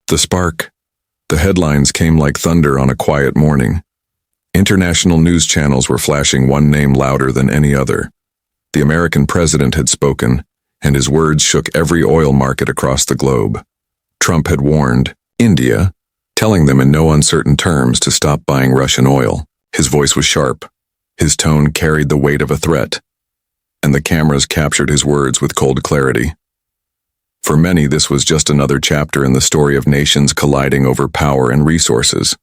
The spark. The headlines came like thunder on a quiet morning. International news channels were flashing one name louder than any other. The American president had spoken, and his words shook every oil market across the globe. Trump had warned India, telling them in no uncertain terms to stop buying Russian oil. His voice was sharp. His tone carried the weight of a threat, and the cameras captured his words with cold clarity. For many, this was just another chapter in the story of nations colliding over power and resources.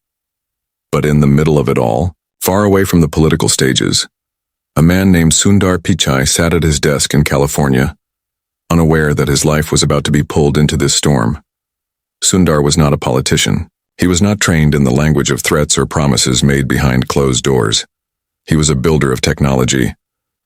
But in the middle of it all, far away from the political stages, a man named Sundar Pichai sat at his desk in California, unaware that his life was about to be pulled into this storm. Sundar was not a politician. He was not trained in the language of threats or promises made behind closed doors. He was a builder of technology,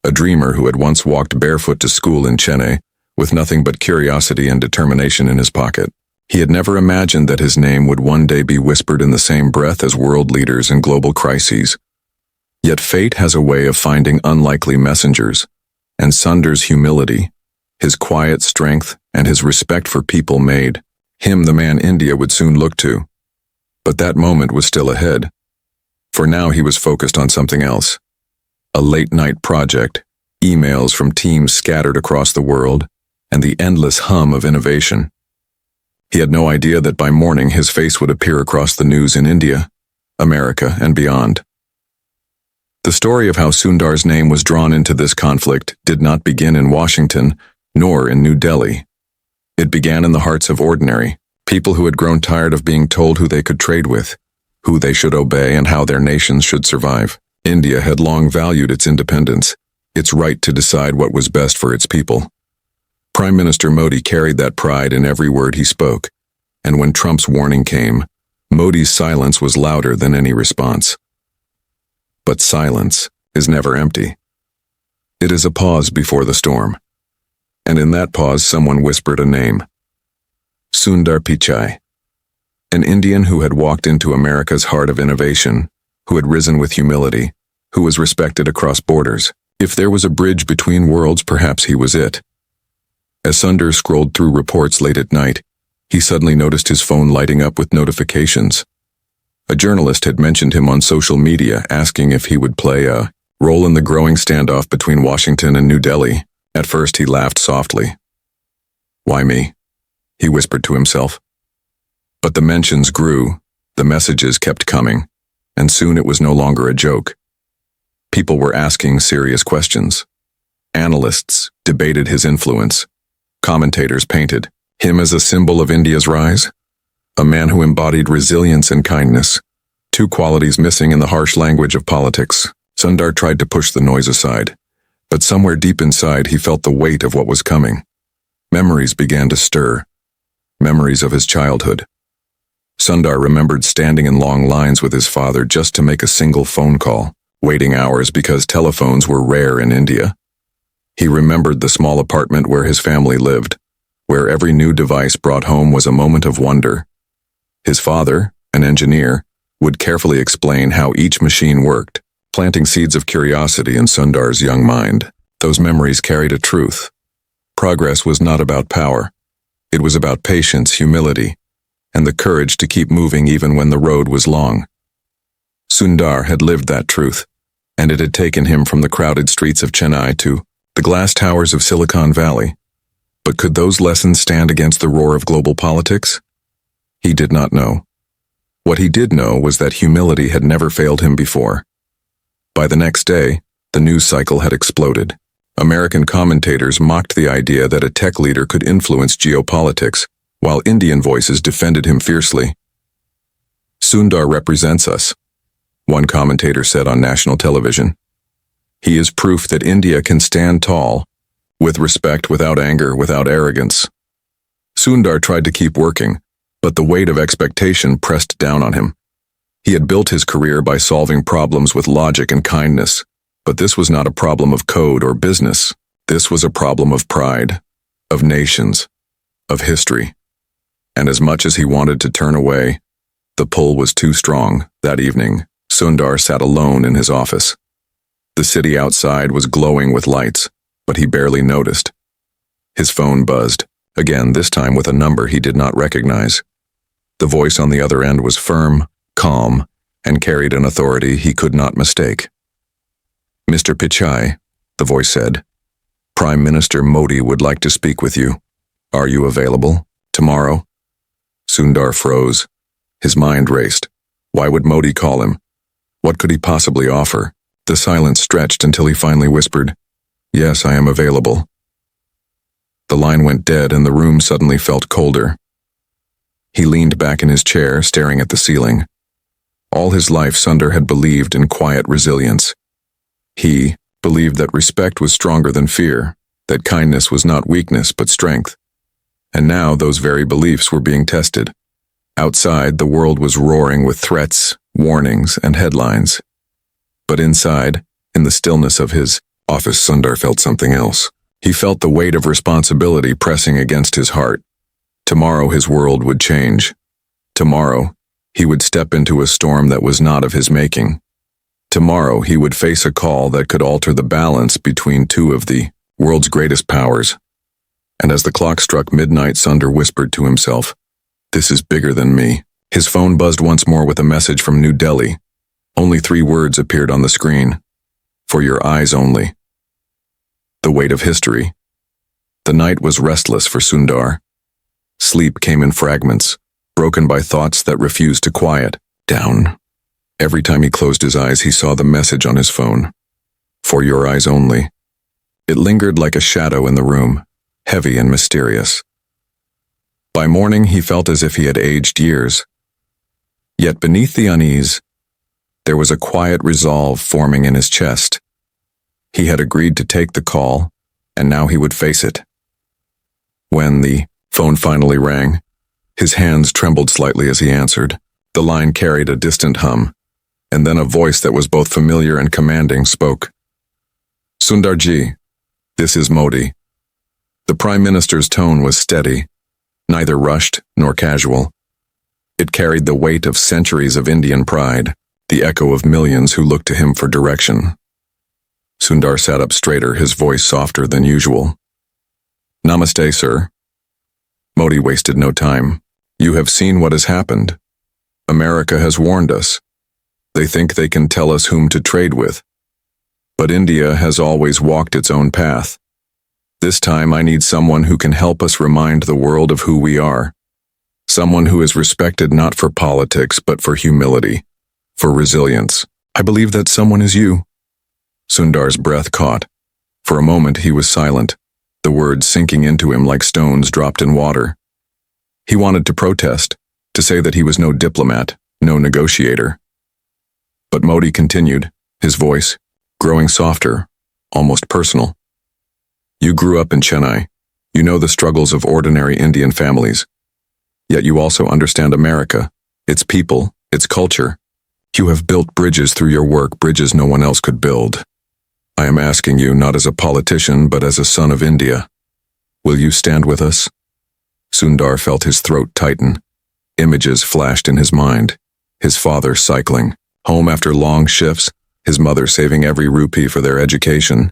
a dreamer who had once walked barefoot to school in Chennai, with nothing but curiosity and determination in his pocket. He had never imagined that his name would one day be whispered in the same breath as world leaders and global crises. Yet fate has a way of finding unlikely messengers, and Sundar's humility, his quiet strength, and his respect for people made him the man India would soon look to. But that moment was still ahead. For now he was focused on something else. A late-night project, emails from teams scattered across the world, and the endless hum of innovation. He had no idea that by morning his face would appear across the news in India, America, and beyond. The story of how Sundar's name was drawn into this conflict did not begin in Washington, nor in New Delhi. It began in the hearts of ordinary people who had grown tired of being told who they could trade with, who they should obey, and how their nations should survive. India had long valued its independence, its right to decide what was best for its people. Prime Minister Modi carried that pride in every word he spoke, and when Trump's warning came, Modi's silence was louder than any response. But silence is never empty. It is a pause before the storm. And in that pause, someone whispered a name. Sundar Pichai. An Indian who had walked into America's heart of innovation, who had risen with humility, who was respected across borders. If there was a bridge between worlds, perhaps he was it. As Sundar scrolled through reports late at night, he suddenly noticed his phone lighting up with notifications. A journalist had mentioned him on social media, asking if he would play a role in the growing standoff between Washington and New Delhi. At first he laughed softly. "Why me?" he whispered to himself. But the mentions grew, the messages kept coming, and soon it was no longer a joke. People were asking serious questions. Analysts debated his influence. Commentators painted him as a symbol of India's rise, a man who embodied resilience and kindness, two qualities missing in the harsh language of politics. Sundar tried to push the noise aside, but somewhere deep inside he felt the weight of what was coming. Memories began to stir, memories of his childhood. Sundar remembered standing in long lines with his father just to make a single phone call, waiting hours because telephones were rare in India. He remembered the small apartment where his family lived, where every new device brought home was a moment of wonder. His father, an engineer, would carefully explain how each machine worked, planting seeds of curiosity in Sundar's young mind. Those memories carried a truth. Progress was not about power. It was about patience, humility, and the courage to keep moving even when the road was long. Sundar had lived that truth, and it had taken him from the crowded streets of Chennai to the glass towers of Silicon Valley. But could those lessons stand against the roar of global politics? He did not know. What he did know was that humility had never failed him before. By the next day, the news cycle had exploded. American commentators mocked the idea that a tech leader could influence geopolitics, while Indian voices defended him fiercely. "Sundar represents us," one commentator said on national television. "He is proof that India can stand tall, with respect, without anger, without arrogance." Sundar tried to keep working, but the weight of expectation pressed down on him. He had built his career by solving problems with logic and kindness, but this was not a problem of code or business. This was a problem of pride, of nations, of history. And as much as he wanted to turn away, the pull was too strong. That evening, Sundar sat alone in his office. The city outside was glowing with lights, but he barely noticed. His phone buzzed, again, this time with a number he did not recognize. The voice on the other end was firm, calm, and carried an authority he could not mistake. "Mr. Pichai," the voice said, "Prime Minister Modi would like to speak with you. Are you available? Tomorrow?" Sundar froze. His mind raced. Why would Modi call him? What could he possibly offer? The silence stretched until he finally whispered, "Yes, I am available." The line went dead and the room suddenly felt colder. He leaned back in his chair, staring at the ceiling. All his life, Sundar had believed in quiet resilience. He believed that respect was stronger than fear, that kindness was not weakness but strength. And now those very beliefs were being tested. Outside, the world was roaring with threats, warnings, and headlines. But inside, in the stillness of his office, Sundar felt something else. He felt the weight of responsibility pressing against his heart. Tomorrow his world would change. Tomorrow, he would step into a storm that was not of his making. Tomorrow he would face a call that could alter the balance between two of the world's greatest powers. And as the clock struck midnight, Sundar whispered to himself, "This is bigger than me." His phone buzzed once more with a message from New Delhi. Only 3 words appeared on the screen. "For your eyes only." The weight of history. The night was restless for Sundar. Sleep came in fragments, broken by thoughts that refused to quiet down. Every time he closed his eyes, he saw the message on his phone. "For your eyes only." It lingered like a shadow in the room, heavy and mysterious. By morning, he felt as if he had aged years. Yet beneath the unease, there was a quiet resolve forming in his chest. He had agreed to take the call, and now he would face it. When the phone finally rang, his hands trembled slightly as he answered. The line carried a distant hum, and then a voice that was both familiar and commanding spoke. "Sundarji, this is Modi." The Prime Minister's tone was steady, neither rushed nor casual. It carried the weight of centuries of Indian pride, the echo of millions who looked to him for direction. Sundar sat up straighter, his voice softer than usual. "Namaste, sir." Modi wasted no time. "You have seen what has happened. America has warned us. They think they can tell us whom to trade with. But India has always walked its own path. This time I need someone who can help us remind the world of who we are. Someone who is respected not for politics but for humility, for resilience. I believe that someone is you." Sundar's breath caught. For a moment he was silent, the words sinking into him like stones dropped in water. He wanted to protest, to say that he was no diplomat, no negotiator. But Modi continued, his voice growing softer, almost personal. "You grew up in Chennai. You know the struggles of ordinary Indian families. Yet you also understand America, its people, its culture. You have built bridges through your work, bridges no one else could build. I am asking you not as a politician, but as a son of India. Will you stand with us?" Sundar felt his throat tighten. Images flashed in his mind. His father cycling, home after long shifts, his mother saving every rupee for their education,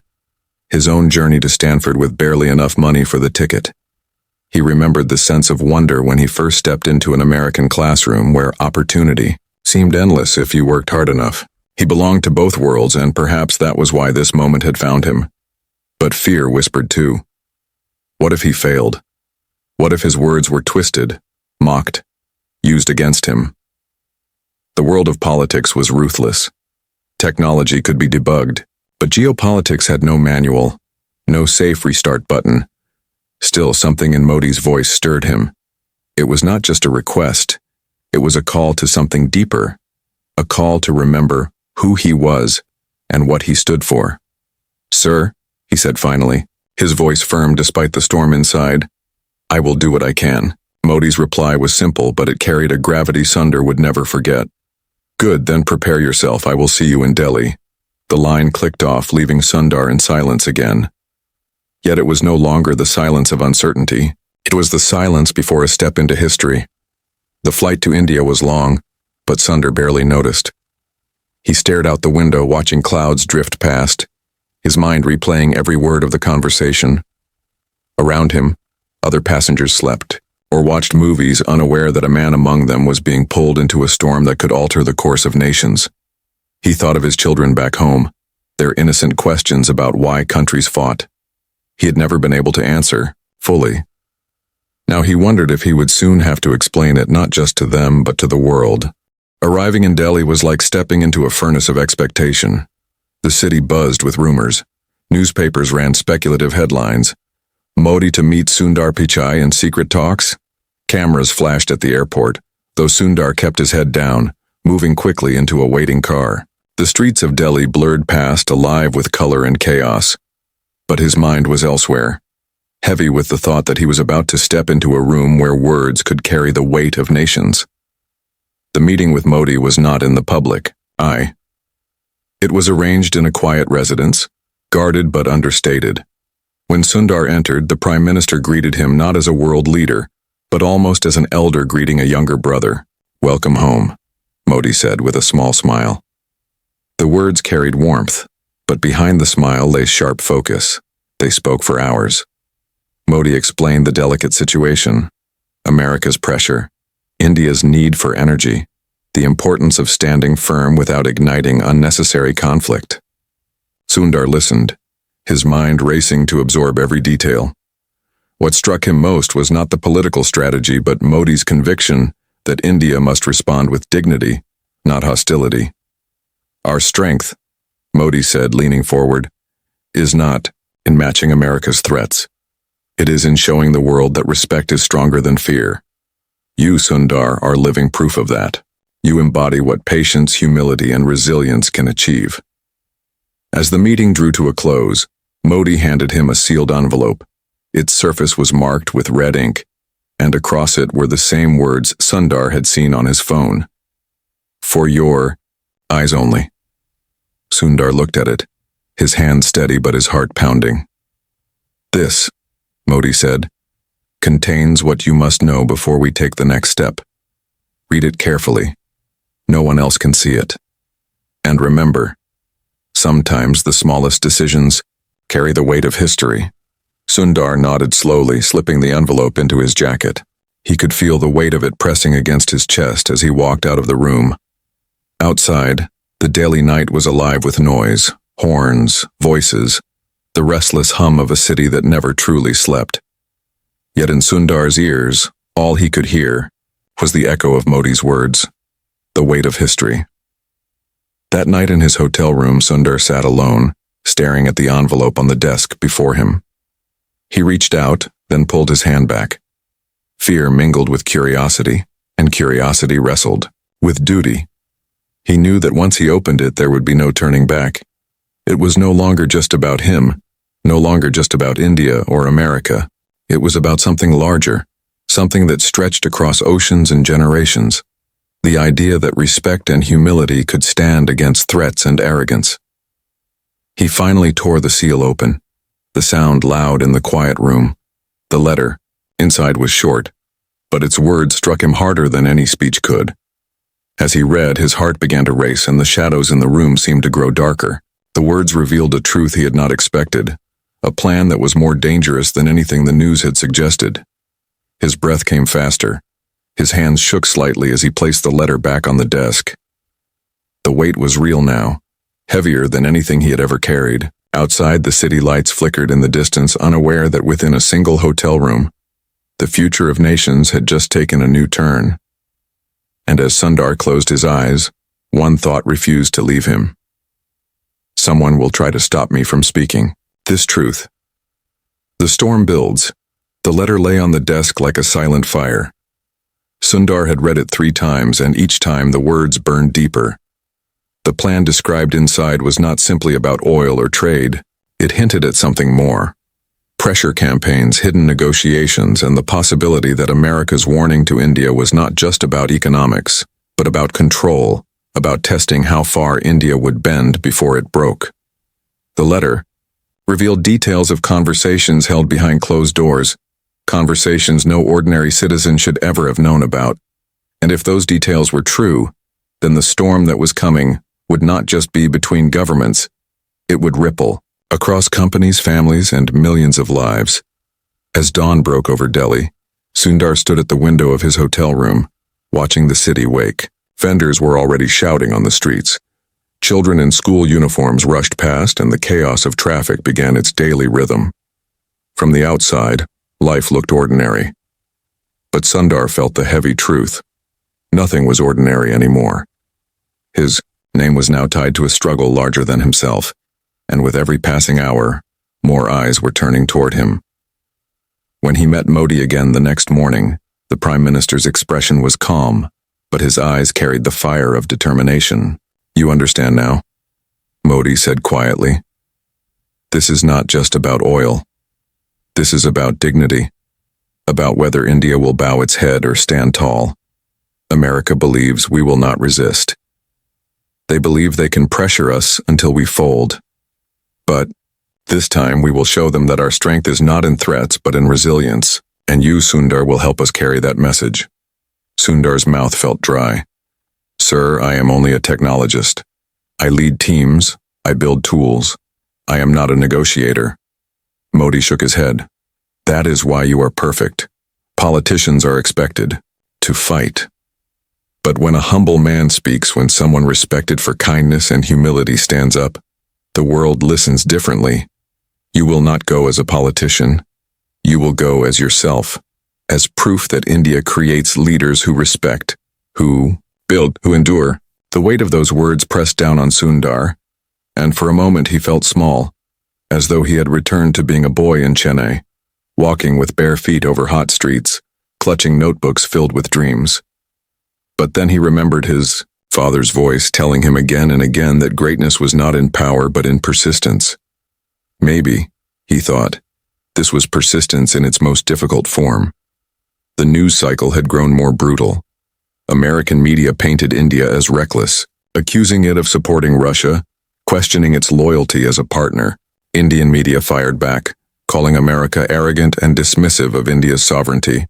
his own journey to Stanford with barely enough money for the ticket. He remembered the sense of wonder when he first stepped into an American classroom where opportunity seemed endless if you worked hard enough. He belonged to both worlds, and perhaps that was why this moment had found him. But fear whispered too. What if he failed? What if his words were twisted, mocked, used against him? The world of politics was ruthless. Technology could be debugged, but geopolitics had no manual, no safe restart button. Still, something in Modi's voice stirred him. It was not just a request. It was a call to something deeper, a call to remember who he was and what he stood for. "Sir," he said finally, his voice firm despite the storm inside, "I will do what I can." Modi's reply was simple, but it carried a gravity Sundar would never forget. "Good, then prepare yourself. I will see you in Delhi." The line clicked off, leaving Sundar in silence again. Yet it was no longer the silence of uncertainty. It was the silence before a step into history. The flight to India was long, but Sundar barely noticed. He stared out the window, watching clouds drift past, his mind replaying every word of the conversation. Around him, other passengers slept, or watched movies unaware that a man among them was being pulled into a storm that could alter the course of nations. He thought of his children back home, their innocent questions about why countries fought. He had never been able to answer, fully. Now he wondered if he would soon have to explain it not just to them but to the world. Arriving in Delhi was like stepping into a furnace of expectation. The city buzzed with rumors. Newspapers ran speculative headlines. Modi to meet Sundar Pichai in secret talks? Cameras flashed at the airport, though Sundar kept his head down, moving quickly into a waiting car. The streets of Delhi blurred past, alive with color and chaos. But his mind was elsewhere, heavy with the thought that he was about to step into a room where words could carry the weight of nations. The meeting with Modi was not in the public eye. It was arranged in a quiet residence, guarded but understated. When Sundar entered, the Prime Minister greeted him not as a world leader, but almost as an elder greeting a younger brother. "Welcome home," Modi said with a small smile. The words carried warmth, but behind the smile lay sharp focus. They spoke for hours. Modi explained the delicate situation, America's pressure, India's need for energy, the importance of standing firm without igniting unnecessary conflict. Sundar listened, his mind racing to absorb every detail. What struck him most was not the political strategy but Modi's conviction that India must respond with dignity, not hostility. "Our strength," Modi said, leaning forward, "is not in matching America's threats. It is in showing the world that respect is stronger than fear. You, Sundar, are living proof of that. You embody what patience, humility, and resilience can achieve." As the meeting drew to a close, Modi handed him a sealed envelope. Its surface was marked with red ink, and across it were the same words Sundar had seen on his phone. "For your eyes only." Sundar looked at it, his hand steady but his heart pounding. "This," Modi said, "contains what you must know before we take the next step. Read it carefully. No one else can see it. And remember, sometimes the smallest decisions carry the weight of history." Sundar nodded slowly, slipping the envelope into his jacket. He could feel the weight of it pressing against his chest as he walked out of the room. Outside, the Delhi night was alive with noise, horns, voices, the restless hum of a city that never truly slept. Yet in Sundar's ears, all he could hear was the echo of Modi's words, the weight of history. That night in his hotel room, Sundar sat alone, staring at the envelope on the desk before him. He reached out, then pulled his hand back. Fear mingled with curiosity, and curiosity wrestled with duty. He knew that once he opened it, there would be no turning back. It was no longer just about him, no longer just about India or America. It was about something larger, something that stretched across oceans and generations. The idea that respect and humility could stand against threats and arrogance. He finally tore the seal open, the sound loud in the quiet room. The letter, inside, was short, but its words struck him harder than any speech could. As he read, his heart began to race and the shadows in the room seemed to grow darker. The words revealed a truth he had not expected, a plan that was more dangerous than anything the news had suggested. His breath came faster. His hands shook slightly as he placed the letter back on the desk. The weight was real now, heavier than anything he had ever carried. Outside, the city lights flickered in the distance, unaware that within a single hotel room, the future of nations had just taken a new turn. And as Sundar closed his eyes, one thought refused to leave him. Someone will try to stop me from speaking this truth. The storm builds. The letter lay on the desk like a silent fire. Sundar had read it 3 times, and each time the words burned deeper. The plan described inside was not simply about oil or trade. It hinted at something more. Pressure campaigns, hidden negotiations, and the possibility that America's warning to India was not just about economics, but about control, about testing how far India would bend before it broke. The letter revealed details of conversations held behind closed doors, conversations no ordinary citizen should ever have known about. And if those details were true, then the storm that was coming would not just be between governments, it would ripple across companies, families, and millions of lives. As dawn broke over Delhi, Sundar stood at the window of his hotel room, watching the city wake. Vendors were already shouting on the streets. Children in school uniforms rushed past, and the chaos of traffic began its daily rhythm. From the outside, life looked ordinary. But Sundar felt the heavy truth. Nothing was ordinary anymore. His name was now tied to a struggle larger than himself, and with every passing hour, more eyes were turning toward him. When he met Modi again the next morning, the Prime Minister's expression was calm, but his eyes carried the fire of determination. "You understand now?" Modi said quietly. "This is not just about oil. This is about dignity, about whether India will bow its head or stand tall. America believes we will not resist. They believe they can pressure us until we fold. But this time we will show them that our strength is not in threats but in resilience, and you, Sundar, will help us carry that message." Sundar's mouth felt dry. "Sir, I am only a technologist. I lead teams, I build tools. I am not a negotiator." Modi shook his head. "That is why you are perfect. Politicians are expected to fight. But when a humble man speaks, when someone respected for kindness and humility stands up, the world listens differently. You will not go as a politician. You will go as yourself, as proof that India creates leaders who respect, who build, who endure." The weight of those words pressed down on Sundar, and for a moment he felt small, as though he had returned to being a boy in Chennai, walking with bare feet over hot streets, clutching notebooks filled with dreams. But then he remembered his father's voice telling him again and again that greatness was not in power but in persistence. Maybe, he thought, this was persistence in its most difficult form. The news cycle had grown more brutal. American media painted India as reckless, accusing it of supporting Russia, questioning its loyalty as a partner. Indian media fired back, calling America arrogant and dismissive of India's sovereignty.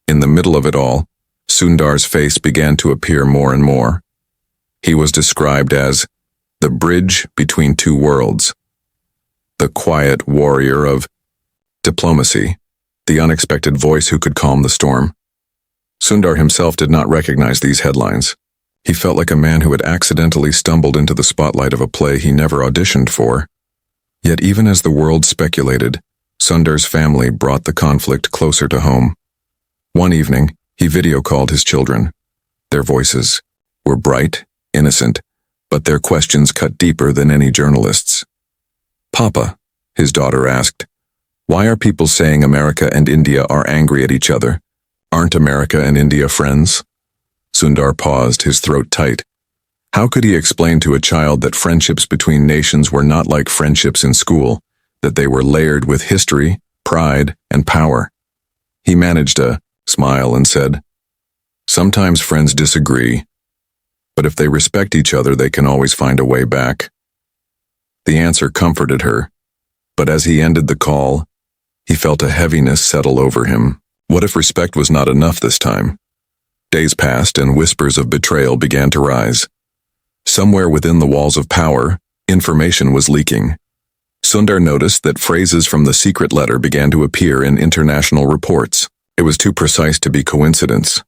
In the middle of it all, Sundar's face began to appear more and more. He was described as the bridge between two worlds, the quiet warrior of diplomacy, the unexpected voice who could calm the storm. Sundar himself did not recognize these headlines. He felt like a man who had accidentally stumbled into the spotlight of a play he never auditioned for. Yet even as the world speculated, Sundar's family brought the conflict closer to home. One evening, he video-called his children. Their voices were bright, innocent, but their questions cut deeper than any journalist's. "Papa," his daughter asked, "why are people saying America and India are angry at each other? Aren't America and India friends?" Sundar paused, his throat tight. How could he explain to a child that friendships between nations were not like friendships in school, that they were layered with history, pride, and power? He managed a smile and said, "Sometimes friends disagree, but if they respect each other, they can always find a way back." The answer comforted her, but as he ended the call, he felt a heaviness settle over him. What if respect was not enough this time? Days passed and whispers of betrayal began to rise. Somewhere within the walls of power, information was leaking. Sundar noticed that phrases from the secret letter began to appear in international reports. It was too precise to be coincidence.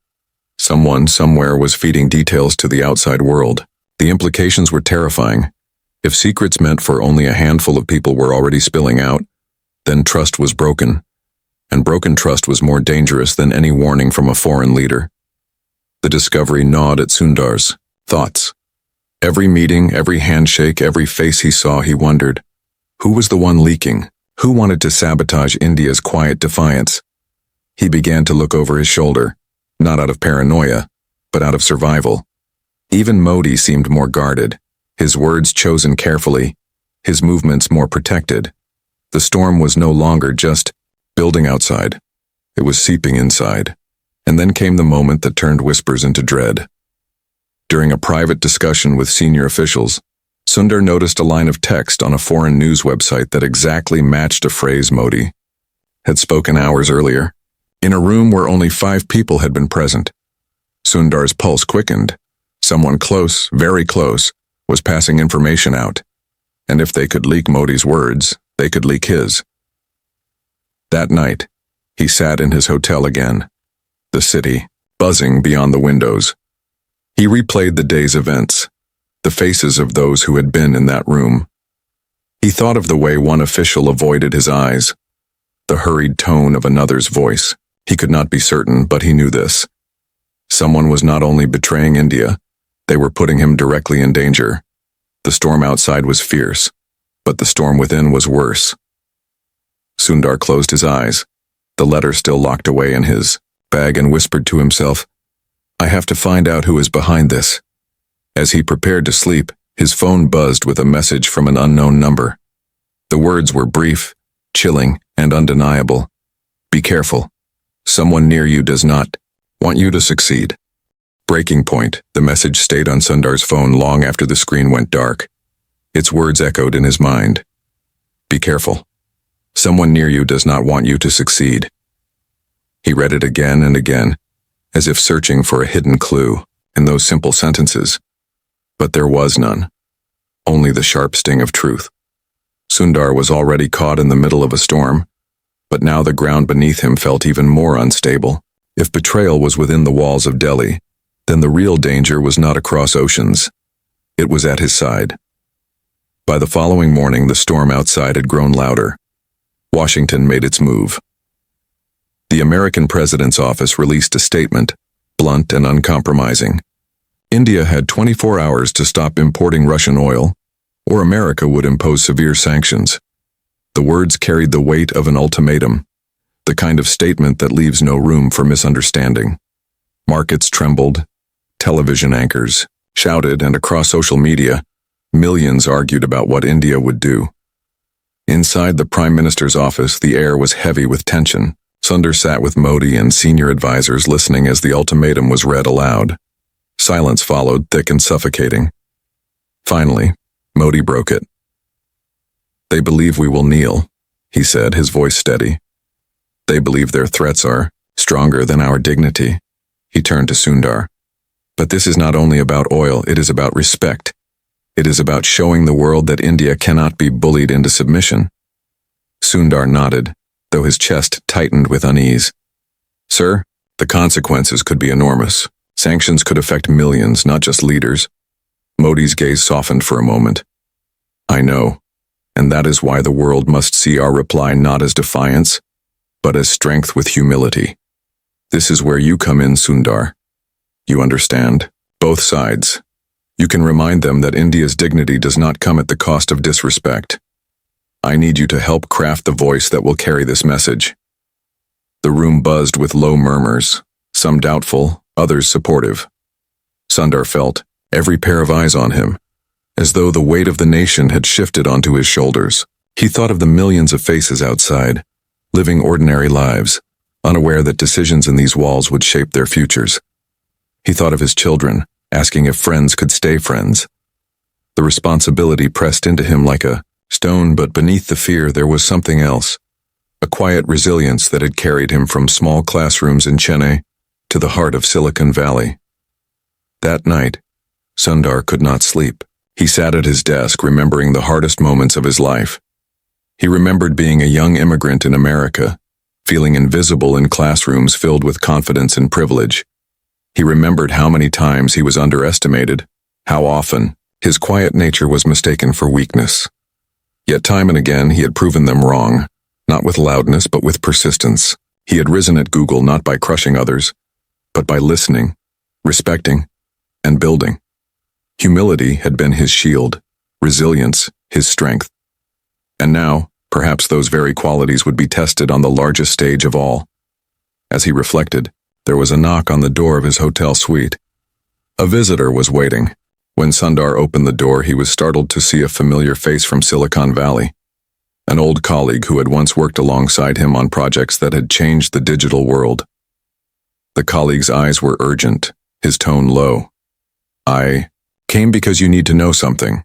Someone somewhere was feeding details to the outside world. The implications were terrifying. If secrets meant for only a handful of people were already spilling out, then trust was broken. And broken trust was more dangerous than any warning from a foreign leader. The discovery gnawed at Sundar's thoughts. Every meeting, every handshake, every face he saw, he wondered, who was the one leaking? Who wanted to sabotage India's quiet defiance? He began to look over his shoulder, not out of paranoia, but out of survival. Even Modi seemed more guarded, his words chosen carefully, his movements more protected. The storm was no longer just building outside. It was seeping inside. And then came the moment that turned whispers into dread. During a private discussion with senior officials, Sundar noticed a line of text on a foreign news website that exactly matched a phrase Modi had spoken hours earlier, in a room where only 5 people had been present. Sundar's pulse quickened. Someone close, very close, was passing information out, and if they could leak Modi's words, they could leak his. That night, He sat in his hotel again, the city buzzing beyond the windows. He replayed the day's events, the faces of those who had been in that room. He thought of the way one official avoided his eyes, the hurried tone of another's voice. He could not be certain, but he knew this. Someone was not only betraying India, they were putting him directly in danger. The storm outside was fierce, but the storm within was worse. Sundar closed his eyes, the letter still locked away in his bag, and whispered to himself, "I have to find out who is behind this." As he prepared to sleep, his phone buzzed with a message from an unknown number. The words were brief, chilling, and undeniable. "Be careful. Someone near you does not want you to succeed." Breaking point, the message stayed on Sundar's phone long after the screen went dark. Its words echoed in his mind. "Be careful. Someone near you does not want you to succeed." He read it again and again, as if searching for a hidden clue in those simple sentences. But there was none. Only the sharp sting of truth. Sundar was already caught in the middle of a storm, but now the ground beneath him felt even more unstable. If betrayal was within the walls of Delhi, then the real danger was not across oceans. It was at his side. By the following morning, the storm outside had grown louder. Washington made its move. The American president's office released a statement, blunt and uncompromising. India had 24 hours to stop importing Russian oil, or America would impose severe sanctions. The words carried the weight of an ultimatum, the kind of statement that leaves no room for misunderstanding. Markets trembled, television anchors shouted, and across social media, millions argued about what India would do. Inside the Prime Minister's office, the air was heavy with tension. Sundar sat with Modi and senior advisors listening as the ultimatum was read aloud. Silence followed, thick and suffocating. Finally, Modi broke it. "They believe we will kneel," he said, his voice steady. "They believe their threats are stronger than our dignity." He turned to Sundar. "But this is not only about oil, it is about respect. It is about showing the world that India cannot be bullied into submission." Sundar nodded, though his chest tightened with unease. "Sir, the consequences could be enormous. Sanctions could affect millions, not just leaders." Modi's gaze softened for a moment. "I know, and that is why the world must see our reply not as defiance, but as strength with humility. This is where you come in, Sundar. You understand, both sides. You can remind them that India's dignity does not come at the cost of disrespect. I need you to help craft the voice that will carry this message." The room buzzed with low murmurs, some doubtful, others supportive. Sundar felt every pair of eyes on him, as though the weight of the nation had shifted onto his shoulders. He thought of the millions of faces outside, living ordinary lives, unaware that decisions in these walls would shape their futures. He thought of his children, asking if friends could stay friends. The responsibility pressed into him like a stone, but beneath the fear there was something else, a quiet resilience that had carried him from small classrooms in Chennai to the heart of Silicon Valley. That night, Sundar could not sleep. He sat at his desk, remembering the hardest moments of his life. He remembered being a young immigrant in America, feeling invisible in classrooms filled with confidence and privilege. He remembered how many times he was underestimated, how often his quiet nature was mistaken for weakness. Yet time and again he had proven them wrong, not with loudness but with persistence. He had risen at Google not by crushing others, but by listening, respecting, and building. Humility had been his shield, resilience his strength. And now, perhaps those very qualities would be tested on the largest stage of all. As he reflected, there was a knock on the door of his hotel suite. A visitor was waiting. When Sundar opened the door, he was startled to see a familiar face from Silicon Valley. An old colleague who had once worked alongside him on projects that had changed the digital world. The colleague's eyes were urgent, his tone low. "I came because you need to know something.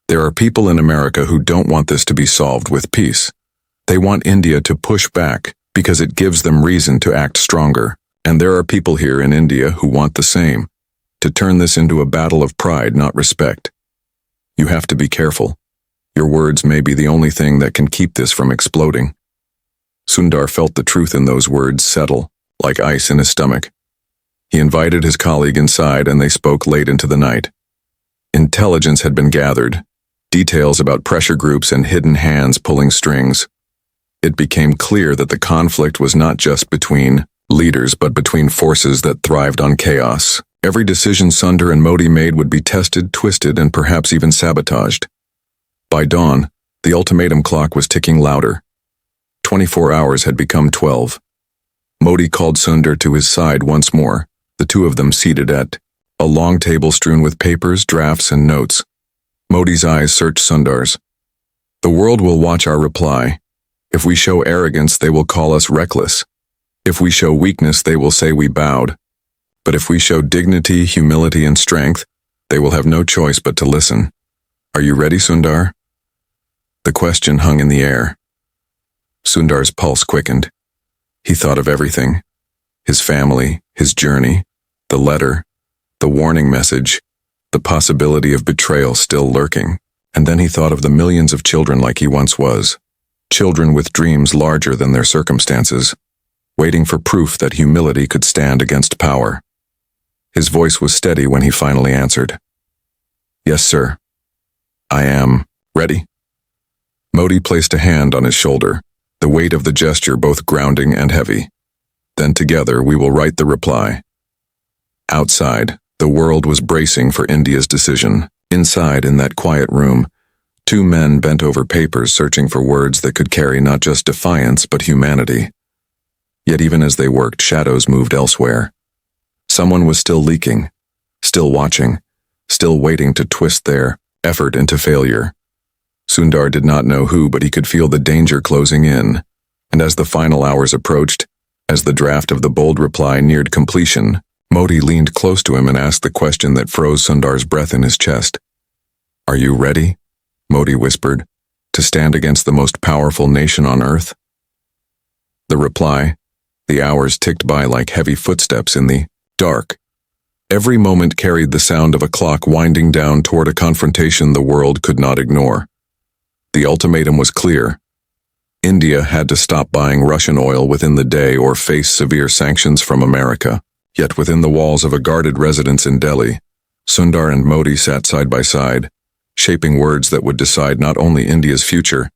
There are people in America who don't want this to be solved with peace. They want India to push back because it gives them reason to act stronger. And there are people here in India who want the same, to turn this into a battle of pride, not respect. You have to be careful. Your words may be the only thing that can keep this from exploding." Sundar felt the truth in those words settle, like ice in his stomach. He invited his colleague inside and they spoke late into the night. Intelligence had been gathered, details about pressure groups and hidden hands pulling strings. It became clear that the conflict was not just between leaders but between forces that thrived on chaos. Every decision Sundar and Modi made would be tested, twisted, and perhaps even sabotaged. By dawn, the ultimatum clock was ticking louder. 24 hours had become 12. Modi called Sundar to his side once more, the two of them seated at a long table strewn with papers, drafts, and notes. Modi's eyes searched Sundar's. "The world will watch our reply. If we show arrogance, they will call us reckless. If we show weakness, they will say we bowed. But if we show dignity, humility, and strength, they will have no choice but to listen. Are you ready, Sundar?" The question hung in the air. Sundar's pulse quickened. He thought of everything. His family, his journey, the letter, the warning message, the possibility of betrayal still lurking. And then he thought of the millions of children like he once was. Children with dreams larger than their circumstances, waiting for proof that humility could stand against power. His voice was steady when he finally answered. "Yes, sir. I am ready." Modi placed a hand on his shoulder, the weight of the gesture both grounding and heavy. "Then together we will write the reply." Outside, the world was bracing for India's decision. Inside, in that quiet room, two men bent over papers searching for words that could carry not just defiance but humanity. Yet even as they worked, shadows moved elsewhere. Someone was still leaking, still watching, still waiting to twist their effort into failure. Sundar did not know who, but he could feel the danger closing in. And as the final hours approached, as the draft of the bold reply neared completion, Modi leaned close to him and asked the question that froze Sundar's breath in his chest. "Are you ready?" Modi whispered, "to stand against the most powerful nation on earth?" The reply, the hours ticked by like heavy footsteps in the dark. Every moment carried the sound of a clock winding down toward a confrontation the world could not ignore. The ultimatum was clear. India had to stop buying Russian oil within the day or face severe sanctions from America. Yet within the walls of a guarded residence in Delhi, Sundar and Modi sat side by side, shaping words that would decide not only India's future,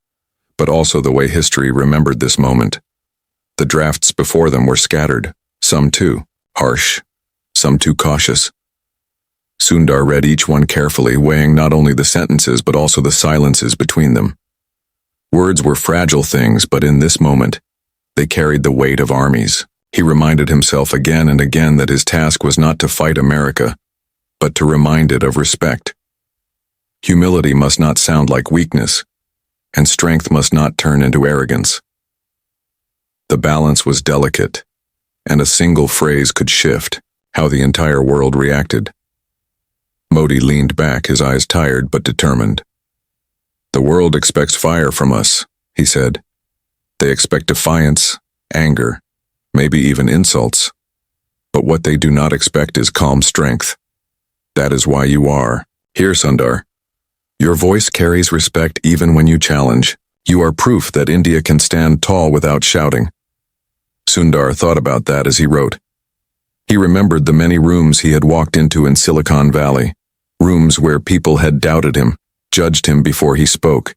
but also the way history remembered this moment. The drafts before them were scattered, some too harsh, some too cautious. Sundar read each one carefully, weighing not only the sentences but also the silences between them. Words were fragile things, but in this moment, they carried the weight of armies. He reminded himself again and again that his task was not to fight America, but to remind it of respect. Humility must not sound like weakness, and strength must not turn into arrogance. The balance was delicate, and a single phrase could shift how the entire world reacted. Modi leaned back, his eyes tired but determined. "The world expects fire from us," he said. "They expect defiance, anger, maybe even insults. But what they do not expect is calm strength. That is why you are here, Sundar. Your voice carries respect even when you challenge. You are proof that India can stand tall without shouting." Sundar thought about that as he wrote. He remembered the many rooms he had walked into in Silicon Valley, rooms where people had doubted him, judged him before he spoke.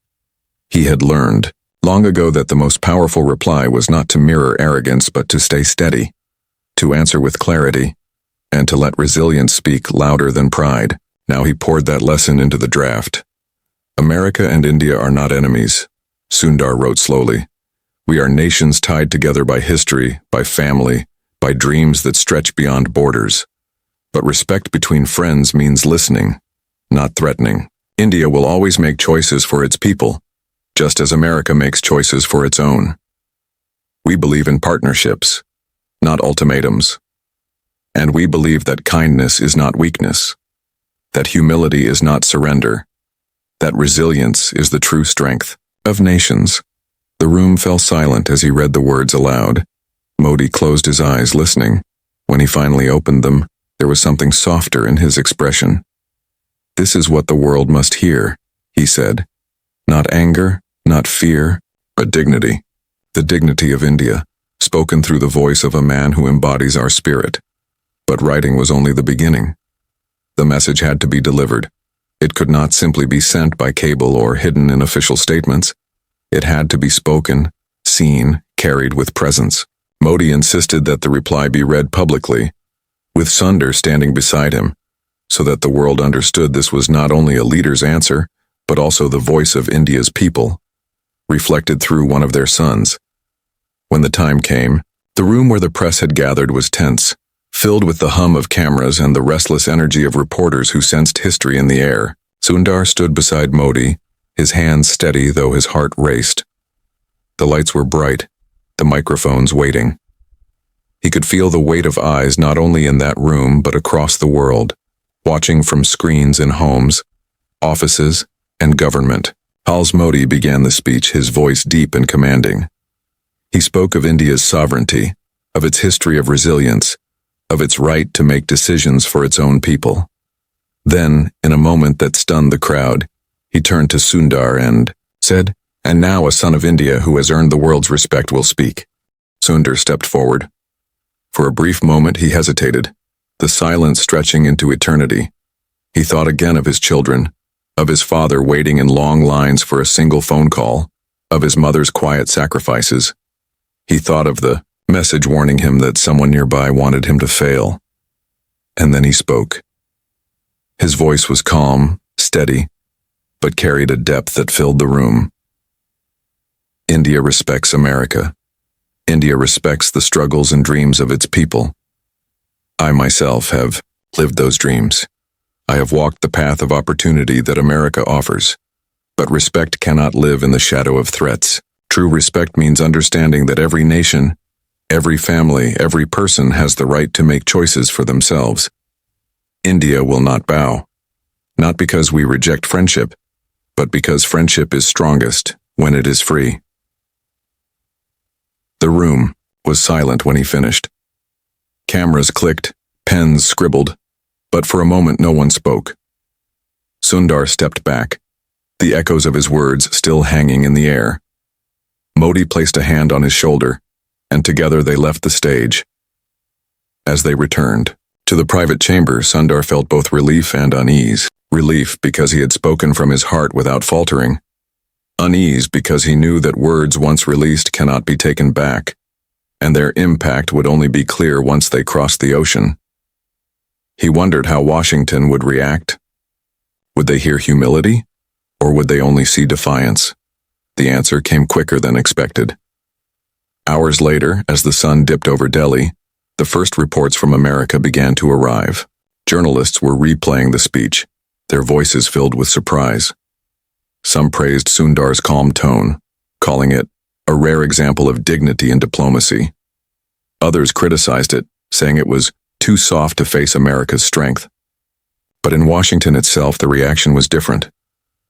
He had learned long ago that the most powerful reply was not to mirror arrogance but to stay steady, to answer with clarity, and to let resilience speak louder than pride. Now he poured that lesson into the draft. "America and India are not enemies," Sundar wrote slowly. "We are nations tied together by history, by family, by dreams that stretch beyond borders. But respect between friends means listening, not threatening. India will always make choices for its people, just as America makes choices for its own. We believe in partnerships, not ultimatums. And we believe that kindness is not weakness, that humility is not surrender, that resilience is the true strength of nations." The room fell silent as he read the words aloud. Modi closed his eyes, listening. When he finally opened them, there was something softer in his expression. "This is what the world must hear," he said. "Not anger, not fear, but dignity. The dignity of India, spoken through the voice of a man who embodies our spirit. But writing was only the beginning. The message had to be delivered. It could not simply be sent by cable or hidden in official statements. It had to be spoken, seen, carried with presence. Modi insisted that the reply be read publicly, with Sundar standing beside him, so that the world understood this was not only a leader's answer, but also the voice of India's people, reflected through one of their sons. When the time came, the room where the press had gathered was tense, filled with the hum of cameras and the restless energy of reporters who sensed history in the air. Sundar stood beside Modi, his hands steady though his heart raced. The lights were bright, the microphones waiting. He could feel the weight of eyes not only in that room but across the world, watching from screens in homes, offices, and government. Als Modi began the speech, his voice deep and commanding. He spoke of India's sovereignty, of its history of resilience, of its right to make decisions for its own people. Then, in a moment that stunned the crowd, he turned to Sundar and said, "And now a son of India who has earned the world's respect will speak." Sundar stepped forward. For a brief moment he hesitated, the silence stretching into eternity. He thought again of his children, of his father waiting in long lines for a single phone call, of his mother's quiet sacrifices. He thought of the message warning him that someone nearby wanted him to fail. And then he spoke. His voice was calm, steady, but carried a depth that filled the room. India respects America. India respects the struggles and dreams of its people. I myself have lived those dreams. I have walked the path of opportunity that America offers. But respect cannot live in the shadow of threats. True respect means understanding that every nation, every family, every person has the right to make choices for themselves. India will not bow, not because we reject friendship, but because friendship is strongest when it is free. The room was silent when he finished. Cameras clicked, pens scribbled, but for a moment no one spoke. Sundar stepped back, the echoes of his words still hanging in the air. Modi placed a hand on his shoulder, and together they left the stage. As they returned to the private chamber, Sundar felt both relief and unease. Relief because he had spoken from his heart without faltering. Unease because he knew that words once released cannot be taken back, and their impact would only be clear once they crossed the ocean. He wondered how Washington would react. Would they hear humility, or would they only see defiance? The answer came quicker than expected. Hours later, as the sun dipped over Delhi, the first reports from America began to arrive. Journalists were replaying the speech, their voices filled with surprise. Some praised Sundar's calm tone, calling it a rare example of dignity and diplomacy. Others criticized it, saying it was too soft to face America's strength. But in Washington itself, the reaction was different.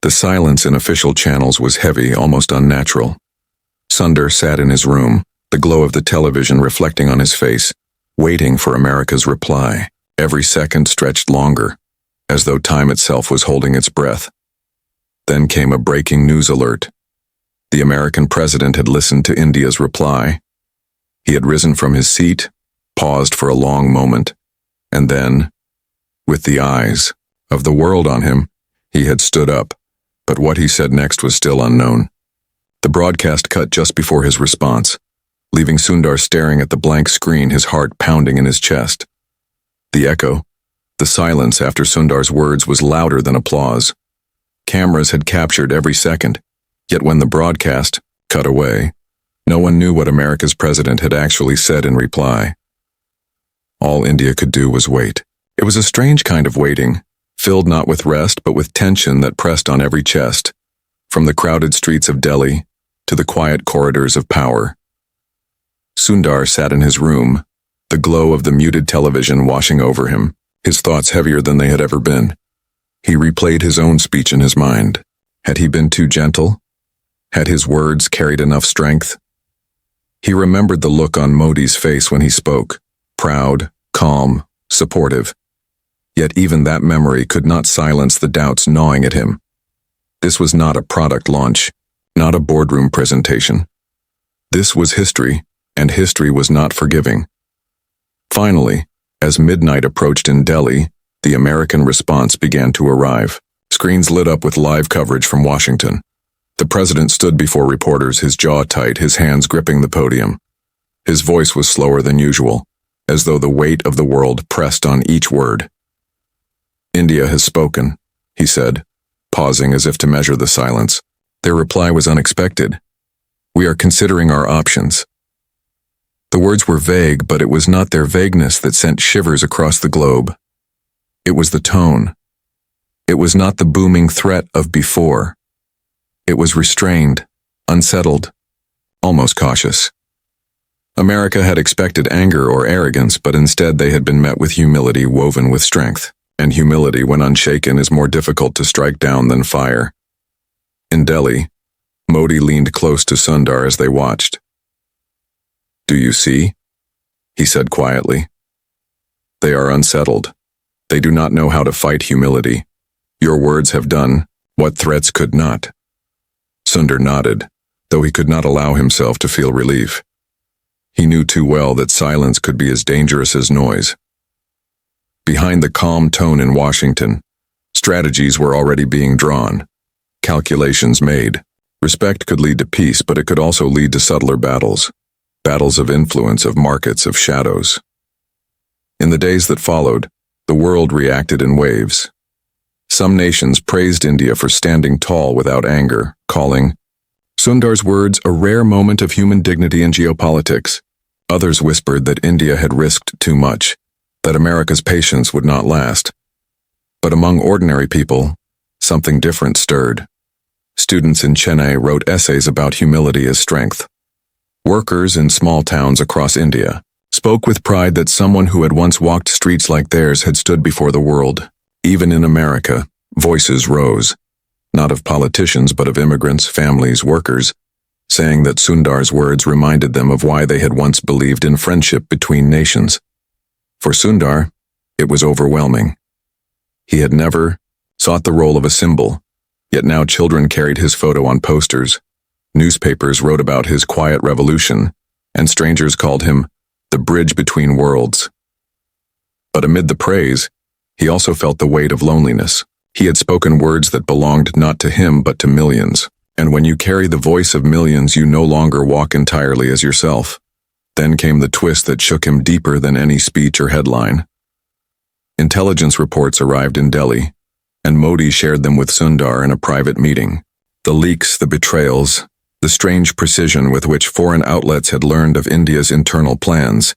The silence in official channels was heavy, almost unnatural. Sundar sat in his room, the glow of the television reflecting on his face, waiting for America's reply. Every second stretched longer, as though time itself was holding its breath. Then came a breaking news alert. The American president had listened to India's reply. He had risen from his seat, paused for a long moment, and then, with the eyes of the world on him, he had stood up, but what he said next was still unknown. The broadcast cut just before his response, leaving Sundar staring at the blank screen, his heart pounding in his chest. The echo, the silence after Sundar's words was louder than applause. Cameras had captured every second, yet when the broadcast cut away, no one knew what America's president had actually said in reply. All India could do was wait. It was a strange kind of waiting, filled not with rest but with tension that pressed on every chest, from the crowded streets of Delhi to the quiet corridors of power. Sundar sat in his room, the glow of the muted television washing over him, his thoughts heavier than they had ever been. He replayed his own speech in his mind. Had he been too gentle? Had his words carried enough strength? He remembered the look on Modi's face when he spoke, proud, calm, supportive. Yet even that memory could not silence the doubts gnawing at him. This was not a product launch, not a boardroom presentation. This was history, and history was not forgiving. Finally, as midnight approached in Delhi, the American response began to arrive. Screens lit up with live coverage from Washington. The president stood before reporters, his jaw tight, his hands gripping the podium. His voice was slower than usual, as though the weight of the world pressed on each word. "India has spoken," he said, pausing as if to measure the silence. Their reply was unexpected. "We are considering our options." The words were vague, but it was not their vagueness that sent shivers across the globe. It was the tone. It was not the booming threat of before. It was restrained, unsettled, almost cautious. America had expected anger or arrogance, but instead they had been met with humility woven with strength. And humility, when unshaken, is more difficult to strike down than fire. In Delhi, Modi leaned close to Sundar as they watched. "Do you see?" he said quietly. "They are unsettled. They do not know how to fight humility. Your words have done what threats could not." Sundar nodded, though he could not allow himself to feel relief. He knew too well that silence could be as dangerous as noise. Behind the calm tone in Washington, strategies were already being drawn, calculations made. Respect could lead to peace, but it could also lead to subtler battles. Battles of influence, of markets, of shadows. In the days that followed, the world reacted in waves. Some nations praised India for standing tall without anger, calling Sundar's words a rare moment of human dignity in geopolitics. Others whispered that India had risked too much, that America's patience would not last. But among ordinary people, something different stirred. Students in Chennai wrote essays about humility as strength. Workers in small towns across India spoke with pride that someone who had once walked streets like theirs had stood before the world. Even in America, voices rose, not of politicians but of immigrants, families, workers, saying that Sundar's words reminded them of why they had once believed in friendship between nations. For Sundar, it was overwhelming. He had never sought the role of a symbol, yet now children carried his photo on posters. Newspapers wrote about his quiet revolution, and strangers called him the bridge between worlds. But amid the praise, he also felt the weight of loneliness. He had spoken words that belonged not to him but to millions. And when you carry the voice of millions, you no longer walk entirely as yourself. Then came the twist that shook him deeper than any speech or headline. Intelligence reports arrived in Delhi, and Modi shared them with Sundar in a private meeting. The leaks, the betrayals, the strange precision with which foreign outlets had learned of India's internal plans.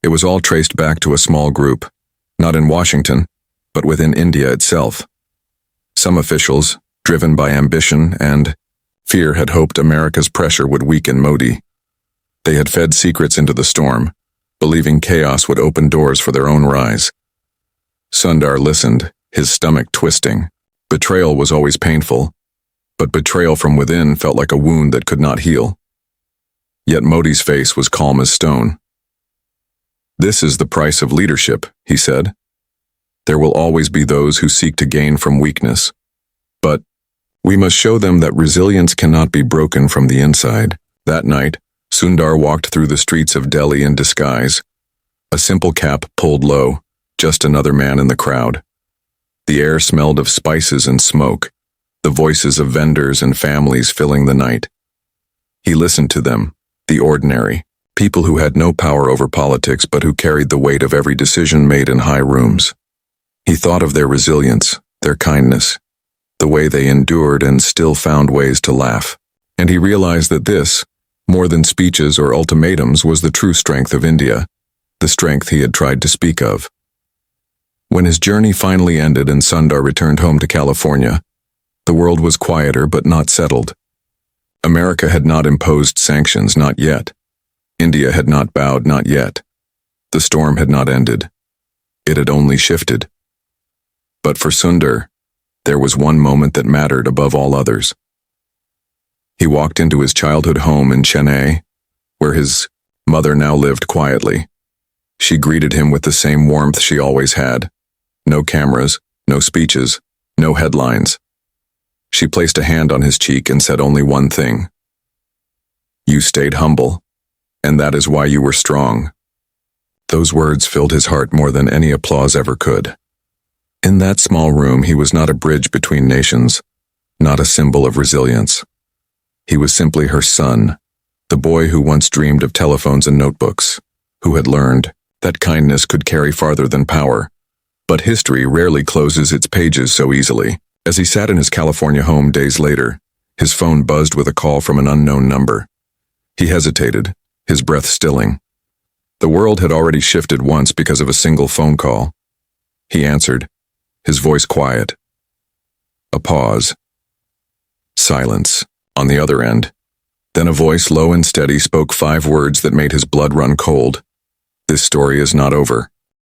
It was all traced back to a small group, not in Washington, but within India itself. Some officials, driven by ambition and fear, had hoped America's pressure would weaken Modi. They had fed secrets into the storm, believing chaos would open doors for their own rise. Sundar listened, his stomach twisting. Betrayal was always painful, but betrayal from within felt like a wound that could not heal. Yet Modi's face was calm as stone. "This is the price of leadership," he said. "There will always be those who seek to gain from weakness. But we must show them that resilience cannot be broken from the inside." That night, Sundar walked through the streets of Delhi in disguise. A simple cap pulled low, just another man in the crowd. The air smelled of spices and smoke, the voices of vendors and families filling the night. He listened to them, the ordinary, people who had no power over politics but who carried the weight of every decision made in high rooms. He thought of their resilience, their kindness, the way they endured and still found ways to laugh. And he realized that this, more than speeches or ultimatums, was the true strength of India, the strength he had tried to speak of. When his journey finally ended and Sundar returned home to California, the world was quieter but not settled. America had not imposed sanctions, not yet. India had not bowed, not yet. The storm had not ended. It had only shifted. But for Sundar, there was one moment that mattered above all others. He walked into his childhood home in Chennai, where his mother now lived quietly. She greeted him with the same warmth she always had. No cameras, no speeches, no headlines. She placed a hand on his cheek and said only one thing. You stayed humble, and that is why you were strong. Those words filled his heart more than any applause ever could. In that small room, he was not a bridge between nations, not a symbol of resilience. He was simply her son, the boy who once dreamed of telephones and notebooks, who had learned that kindness could carry farther than power. But history rarely closes its pages so easily. As he sat in his California home days later, his phone buzzed with a call from an unknown number. He hesitated, his breath stilling. The world had already shifted once because of a single phone call. He answered, his voice quiet. A pause. Silence, on the other end. Then a voice low and steady spoke 5 words that made his blood run cold. This story is not over.